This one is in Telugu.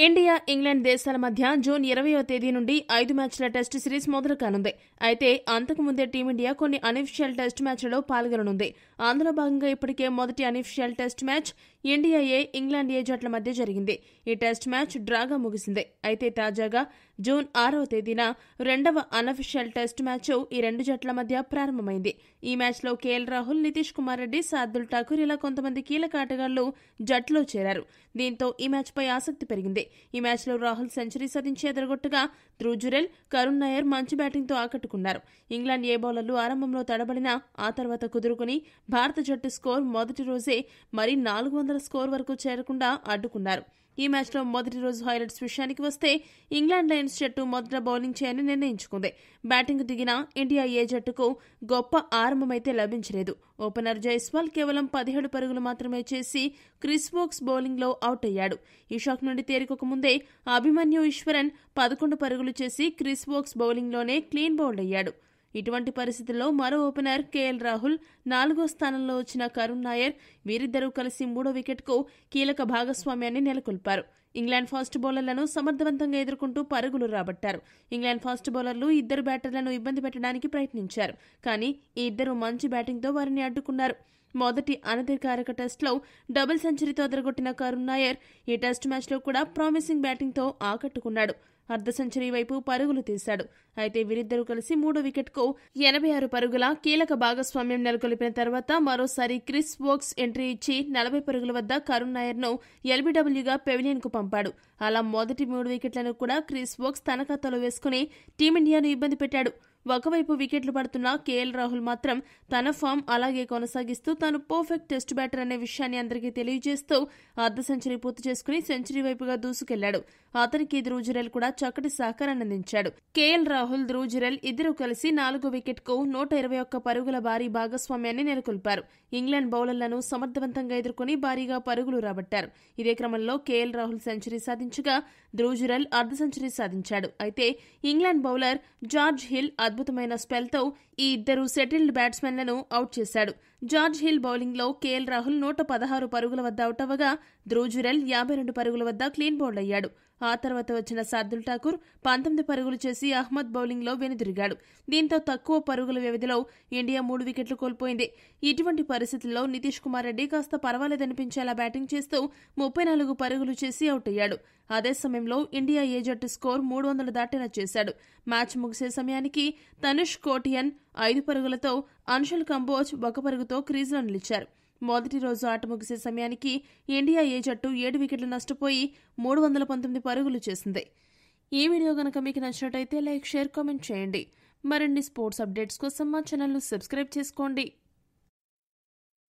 ఇండియా, ఇంగ్లాండ్ దేశాల మధ్య జూన్ 20వ తేదీ నుండి 5 మ్యాచ్ల టెస్ట్ సిరీస్ మొదలు కానుంది. అయితే అంతకుముందే టీమిండియా కొన్ని అనఫిషియల్ టెస్ట్ మ్యాచ్లలో పాల్గొననుంది. అందులో భాగంగా ఇప్పటికే మొదటి అనఫిషియల్ టెస్ట్ మ్యాచ్ ఇండియా ఏ, ఇంగ్లాండ్ ఏ జట్ల మధ్య జరిగింది. ఈ టెస్ట్ మ్యాచ్ డ్రాగా ముగిసింది. అయితే తాజాగా జూన్ 6వ తేదీన రెండవ అనఫిషియల్ టెస్ట్ మ్యాచ్ ఈ రెండు జట్ల మధ్య ప్రారంభమైంది. ఈ మ్యాచ్లో కేఎల్ రాహుల్, నితీష్ కుమార్ రెడ్డి, శార్దుల్ ఠాకూర్ ఇలా కొంతమంది కీలక ఆటగాళ్లు జట్టులో చేరారు. దీంతో ఈ మ్యాచ్పై ఆసక్తి పెరిగింది. ఈ మ్యాచ్లో రాహుల్ సెంచరీ సాధించి ఎదరగొట్టగా ధ్రువ్ జురెల్, కరుణ్ నాయర్ మంచి బ్యాటింగ్తో ఆకట్టుకున్నారు. ఇంగ్లాండ్ ఏ బౌలర్లు ఆరంభంలో తడబడినా ఆ తర్వాత కుదురుకుని భారత జట్టు స్కోర్ మొదటి రోజే మరీ 400 స్కోర్ వరకు చేరకుండా అడ్డుకున్నారు. ఈ మ్యాచ్లో మొదటి రోజు హైలైట్స్ విషయానికి వస్తే ఇంగ్లాండ్ లయన్స్ జట్టు మొదట బౌలింగ్ చేయాలని నిర్ణయించుకుంది. బ్యాటింగ్ దిగిన ఇండియా ఏ జట్టుకు గొప్ప ఆరంభమైతే లభించలేదు. ఓపెనర్ జైస్వాల్ కేవలం 17 పరుగులు మాత్రమే చేసి క్రిస్ వోక్స్ బౌలింగ్లో అవుట్ అయ్యాడు. ఈ షాక్ నుండి తేరుకోక ముందే అభిమన్యు ఈశ్వరన్ 11 పరుగులు చేసి క్రిస్ వోక్స్ బౌలింగ్లోనే క్లీన్ బౌల్డ్ అయ్యాడు. ఇటువంటి పరిస్థితుల్లో మరో ఓపెనర్ కేఎల్ రాహుల్, 4వ స్థానంలో వచ్చిన కరుణ్ నాయర్ వీరిద్దరూ కలిసి 3వ వికెట్కు కీలక భాగస్వామ్యాన్ని నెలకొల్పారు. ఇంగ్లాండ్ ఫాస్ట్ బౌలర్లను సమర్థవంతంగా ఎదుర్కొంటూ పరుగులు రాబట్టారు. ఇంగ్లాండ్ ఫాస్ట్ బౌలర్లు ఇద్దరు బ్యాటర్లను ఇబ్బంది పెట్టడానికి ప్రయత్నించారు. కానీ ఈ ఇద్దరు మంచి బ్యాటింగ్తో వారిని అడ్డుకున్నారు. మొదటి అనధికారిక టెస్టులో డబుల్ సెంచరీతో అదరగొట్టిన కరుణ్ నాయర్ ఈ టెస్ట్ మ్యాచ్లో కూడా ప్రామిసింగ్ బ్యాటింగ్తో ఆకట్టుకున్నాడు. అర్ధ సెంచరీ వైపు పరుగులు తీశాడు. అయితే వీరిద్దరూ కలిసి 3వ వికెట్కు 86 పరుగుల కీలక భాగస్వామ్యం నెలకొల్పిన తర్వాత మరోసారి క్రిస్ వోక్స్ ఎంట్రీ ఇచ్చి 40 పరుగుల వద్ద కరుణ్ నాయర్ను ఎల్బీడబ్ల్యూగా పెవిలియన్కు పంపాడు. అలా మొదటి 3 వికెట్లను కూడా క్రిస్ వోక్స్ తన ఖాతాలో వేసుకుని టీమిండియాను ఇబ్బంది పెట్టాడు. ఒకవైపు వికెట్లు పడుతున్న కేఎల్ రాహుల్ మాత్రం తన ఫామ్ అలాగే కొనసాగిస్తూ తాను పర్ఫెక్ట్ టెస్ట్ బ్యాటర్ అనే విషయాన్ని అందరికీ తెలియజేస్తూ అర్ధ సెంచరీ పూర్తి చేసుకుని సెంచరీ వైపుగా దూసుకెళ్లాడు. అతనికి ధ్రువ్ జురెల్ కూడా చక్కటి సహకారాన్ని అందించాడు. కేఎల్ రాహుల్, ధ్రువ్ జురెల్ ఇద్దరూ కలిసి 4వ వికెట్కు 121 పరుగుల భారీ భాగస్వామ్యాన్ని నెలకొల్పారు. ఇంగ్లాండ్ బౌలర్లను సమర్థవంతంగా ఎదుర్కొని భారీగా పరుగులు రాబట్టారు. ఇదే క్రమంలో కేఎల్ రాహుల్ సెంచరీ సాధించగా ధ్రువ్ జురెల్ అర్ధ సెంచరీ సాధించాడు. అయితే ఇంగ్లాండ్ బౌలర్ జార్జ్ హిల్ అద్భుతమైన స్పెల్తో ఈ ఇద్దరు సెటిల్డ్ బ్యాట్స్మెన్లను అవుట్ చేశాడు. జార్జ్ హిల్ బౌలింగ్లో కేఎల్ రాహుల్ 116 పరుగుల వద్ద అవుట్ అవ్వగా ధ్రువ్ జురెల్ 52 పరుగుల వద్ద క్లీన్ బౌల్డ్ అయ్యాడు. ఆ తర్వాత వచ్చిన శార్దుల్ ఠాకూర్ 19 పరుగులు చేసి అహ్మద్ బౌలింగ్లో వెనుదిరిగాడు. దీంతో తక్కువ పరుగుల వ్యవధిలో ఇండియా 3 వికెట్లు కోల్పోయింది. ఇటువంటి పరిస్థితుల్లో నితీష్ కుమార్ రెడ్డి కాస్త పర్వాలేదనిపించేలా బ్యాటింగ్ చేస్తూ 34 పరుగులు చేసి అవుట్ అయ్యాడు. అదే సమయంలో ఇండియా ఏ జట్టు స్కోర్ 300 దాటేలా చేశాడు. మ్యాచ్ ముగిసే సమయానికి తనుష్ కోటియన్ 5 పరుగులతో, అన్షుల్ కంబోజ్ 1 పరుగుతో క్రీజులో నిలిచారు. మొదటి రోజు ఆట ముగిసే సమయానికి ఇండియా ఏ జట్టు 7 వికెట్లు నష్టపోయి 319 పరుగులు చేసింది. ఈ వీడియో గనక మీకు నచ్చినట్టయితే లైక్, షేర్, కామెంట్ చేయండి. మరిన్ని స్పోర్ట్స్ అప్డేట్స్ కోసం మా ఛానల్ను సబ్స్క్రైబ్ చేసుకోండి.